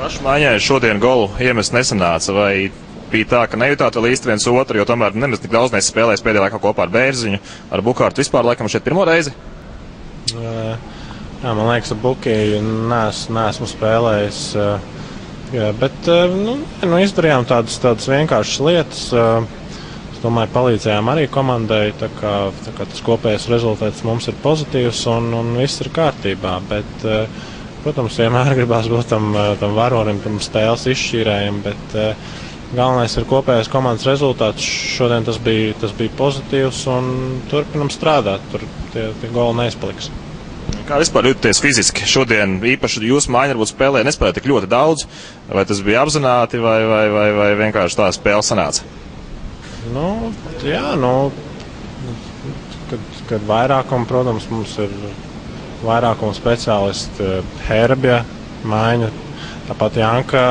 Pašmaiņai šodien golu iemest nesanāca, vai bija tā, ka nejūtāt vēl īsti viens otru, jo tomēr nemaz tik daudz nespēlējis pēdējā laikā kopā ar Bērziņu, ar Bukārtu vispār laikam šeit pirmo reizi? Jā, man liekas, ar Bukiju neesmu spēlējis, bet izdarījām tādas vienkāršas lietas. Es domāju, palīdzējām arī komandai, tā kā tas kopējais rezultāts mums ir pozitīvs un viss ir kārtībā, bet protams, vienmēr gribās būt tam varonim, tam spēles izšķīrējam, bet galvenais ir kopējais komandas rezultāts. Šodien tas bija pozitīvs un turpinam strādāt, tur tie goli neizpaliks. Kā vispār jūtaties fiziski? Šodien īpaši jūsu mājiņa varbūt spēlē nespēlē tik ļoti daudz, vai tas bija apzināti, vai vienkārši tā spēle sanāca? Kad vairākam, protams, mums ir vairākuma speciālisti, Herbja, Maiņa, tāpat Janka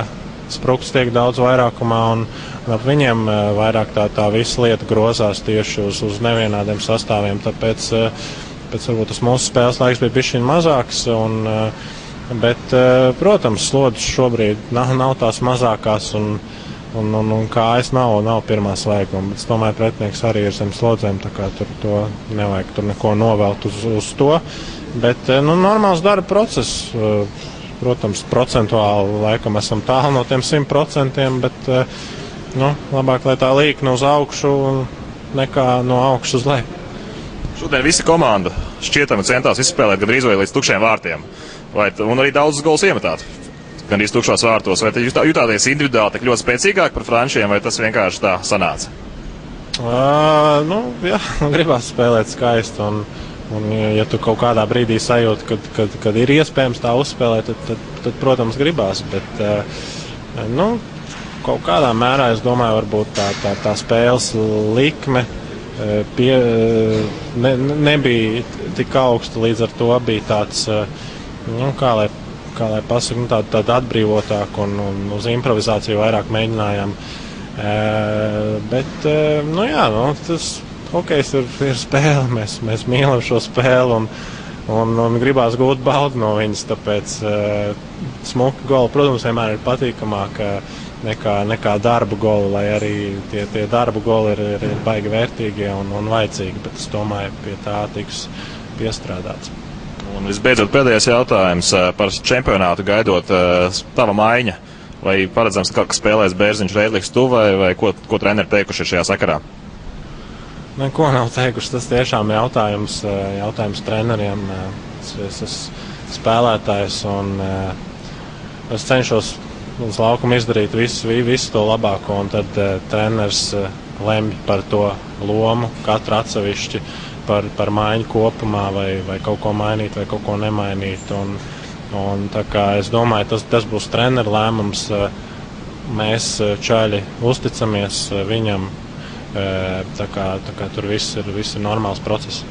Spruks tiek daudz vairākumā, un ap viņiem vairāk tā visa lieta grozās tieši uz nevienādiem sastāviem, tāpēc varbūt tas mūsu spēles laiks bija bišķiņ mazāks, bet, protams, slodzes šobrīd nav tās mazākās, un kājas nav pirmā svaiguma, bet es domāju, pretinieks arī ir zem slodzēm, tā kā to nevajag tur neko novelt uz to. Bet normāls darba process, protams, procentuāli laikam esam tālu no tiem 100%, bet labāk, lai tā līkne uz augšu nekā no augšas uz leju. Šodien visa komanda šķietami centās izspēlēt gandrīz vai līdz tukšiem vārtiem, un arī daudzus gols iemetāt gandrīz tukšos vārtos. Vai jutāties individuāli tik ļoti spēcīgāk par frančiem, vai tas vienkārši tā sanāca? Jā, gribās spēlēt skaisti. Un, ja tu kaut kādā brīdī sajūti, kad ir iespējams tā uzspēlēt, tad protams, gribās. Bet, kaut kādā mērā, es domāju, varbūt tā spēles likme nebija tik augsta, līdz ar to bija tāds, kā lai pasaka, tāda atbrīvotāk un uz improvizāciju vairāk mēģinājām. Bet, tas hokejs ir spēle, mēs mīlam šo spēli un gribās gūt baudu no viņas, tāpēc smuki goli, protams, vienmēr ir patīkamāk nekā darba goli, lai arī tie darba goli ir baigi vērtīgi un vajadzīgi, bet es domāju, pie tā tiks piestrādāts. Un visbeidzot pēdējais jautājums par čempionātu gaidot tava maiņa, vai paredzams, ka spēlēs Bērziņš, Reidliks, tu vai ko treneri teikuši šajā sakarā? Neko nav teikuši, tas tiešām jautājums treneriem. Es esmu spēlētājs un es cenšos uz laukuma izdarīt visu to labāko, un tad treneris lemj par to lomu, katru atsevišķi par maiņu kopumā, vai kaut ko mainīt, vai kaut ko nemainīt. Un tā kā es domāju, tas būs treneru lēmums. Mēs čaļi uzticamies viņam, tā kā tur viss ir normāls process.